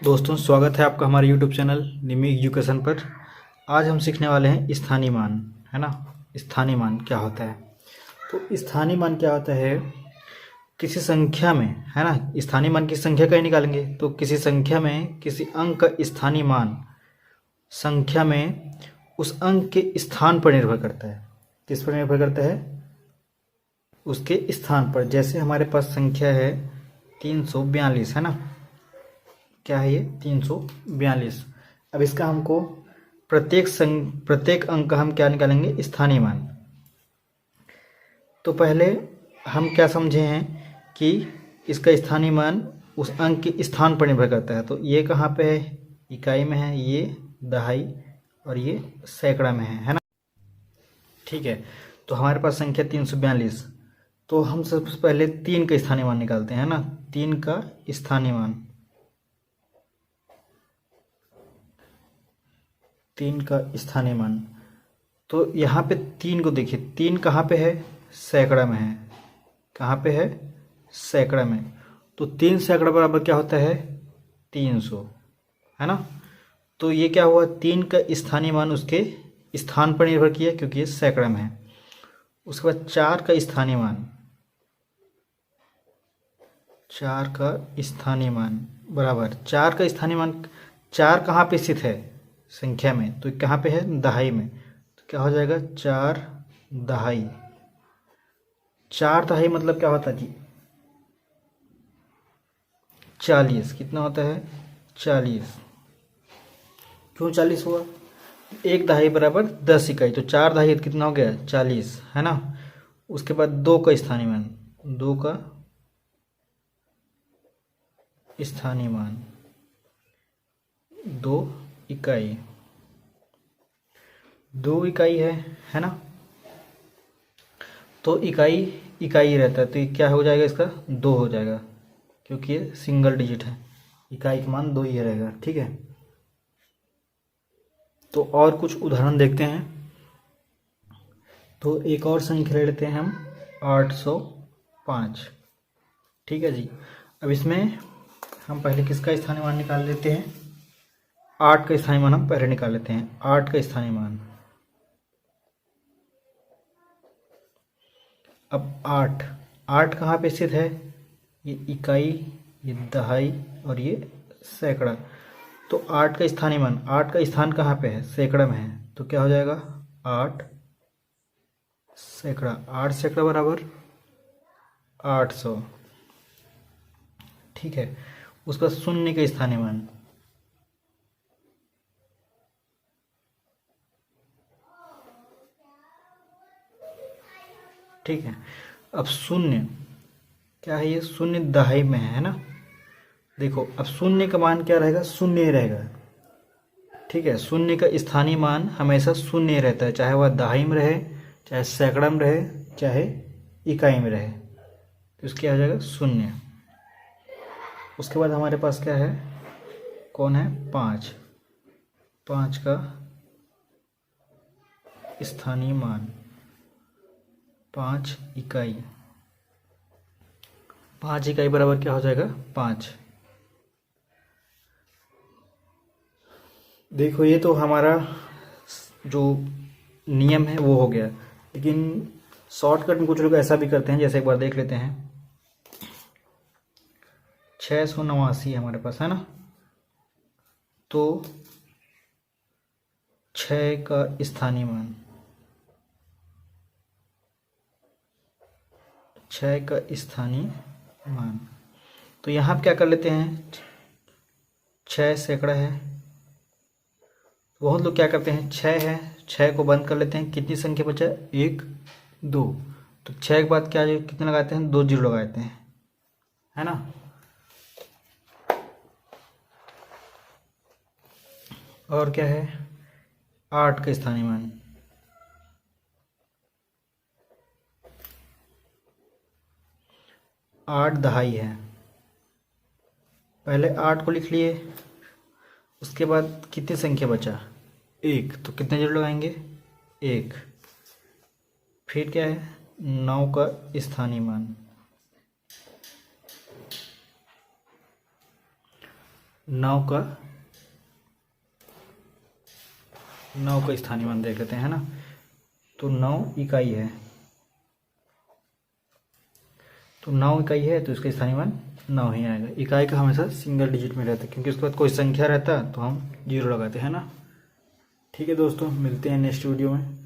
दोस्तों, स्वागत है आपका हमारे YouTube चैनल निमी एजुकेशन पर। आज हम सीखने वाले हैं स्थानीय मान, है ना। स्थानीय मान क्या होता है? तो स्थानीय मान क्या होता है? किसी संख्या में, है ना, स्थानीय मान की संख्या का ही निकालेंगे। तो किसी संख्या में किसी अंक का स्थानीय मान संख्या में उस अंक के स्थान पर निर्भर करता है। किस पर निर्भर करता है? उसके स्थान पर। जैसे हमारे पास संख्या है 342, है ना। क्या है ये? 342। अब इसका हमको प्रत्येक अंक का हम क्या निकालेंगे? स्थानीय मान। तो पहले हम क्या समझे हैं कि इसका स्थानीय मान उस अंक के स्थान पर निर्भर करता है। तो ये कहाँ पे है? इकाई में है, ये दहाई और ये सैकड़ा में है ना। ठीक है, तो हमारे पास संख्या 342। तो हम सबसे पहले 3 का स्थानीय मान निकालते हैं ना। 3 का स्थानीय मान, 3 का स्थानीय मान। तो यहाँ पे 3 को देखिए, 3 कहाँ पे है? सैकड़ा में है। कहाँ पे है? सैकड़ा में। तो 3 सैकड़ा बराबर क्या होता है? 300, है ना। तो ये क्या हुआ? 3 का स्थानीय मान उसके स्थान पर निर्भर किया क्योंकि ये सैकड़ा में है। उसके बाद 4 का स्थानीय मान, 4 का स्थानीय मान बराबर 4 का स्थानीय मान। 4 कहाँ पे स्थित है संख्या में? तो कहाँ पे है? दहाई में। तो क्या हो जाएगा? 4 दहाई। 4 दहाई मतलब क्या होता है जी? 40। कितना होता है? 40। क्यों 40 हुआ? 1 दहाई बराबर 10 इकाई। तो 4 दहाई कितना हो गया? 40, है ना। उसके बाद 2 का स्थानीय मान, 2 का स्थानीय मान, 2 इकाई, 2 इकाई है ना। तो इकाई इकाई रहता है, तो ये क्या हो जाएगा? इसका 2 हो जाएगा क्योंकि ये सिंगल डिजिट है। इकाई का मान 2 ही रहेगा। ठीक है, तो और कुछ उदाहरण देखते हैं। तो एक और संख्या ले लेते हैं हम, 805। ठीक है जी। अब इसमें हम पहले किसका स्थानीय मान निकाल लेते हैं? 8 का स्थानीय मान हम पहले निकाल लेते हैं। 8 का स्थानीय मान। अब 8 कहाँ पे स्थित है? ये इकाई, ये दहाई और ये सैकड़ा। तो 8 का स्थानीय मान, 8 का स्थान कहाँ पे है? सैकड़ा में है। तो क्या हो जाएगा? 8 सैकड़ा। 8 सैकड़ा बराबर 800। ठीक है, उसका शून्य का स्थानीय मान, ठीक है। अब शून्य क्या है? ये शून्य दहाई में है ना। देखो, अब शून्य का मान क्या रहेगा? शून्य ही रहेगा। ठीक है, शून्य का स्थानीय मान हमेशा शून्य ही रहता है, चाहे वह दहाई में रहे, चाहे सैकड़ा में रहे, चाहे इकाई में रहे। तो इसके आ जाएगा शून्य। उसके बाद हमारे पास क्या है? कौन है? 5। 5 का स्थानीय मान, 5 इकाई। 5 इकाई बराबर क्या हो जाएगा? 5। देखो, ये तो हमारा जो नियम है वो हो गया, लेकिन शॉर्टकट में कुछ लोग ऐसा भी करते हैं। जैसे एक बार देख लेते हैं, 689 हमारे पास, है ना। तो 6 का स्थानीय मान, 6 का स्थानीय मान। तो यहाँ क्या कर लेते हैं? 6 सैकड़ा है। बहुत लोग क्या करते हैं, 6 है, 6 को बंद कर लेते हैं। कितनी संख्या बचा? 1 2। तो 6 के बाद क्या कितने लगाते हैं? 2 जीरो लगाते हैं, है ना। और क्या है? 8 का स्थानीय मान, 8 दहाई है। पहले 8 को लिख लिए, उसके बाद कितनी संख्या बचा? 1। तो कितने जीरो लगाएंगे? 1। फिर क्या है? 9 का स्थानीय मान, 9 का स्थानीय मान देख लेते हैं, है ना। तो 9 इकाई है, तो 9 इकाई है तो इसका स्थानीय मान 9 ही आएगा। इकाई का हमेशा सिंगल डिजिट में रहता है, क्योंकि उसके बाद कोई संख्या रहता है तो हम 0 लगाते हैं ना। ठीक है दोस्तों, मिलते हैं नेक्स्ट वीडियो में।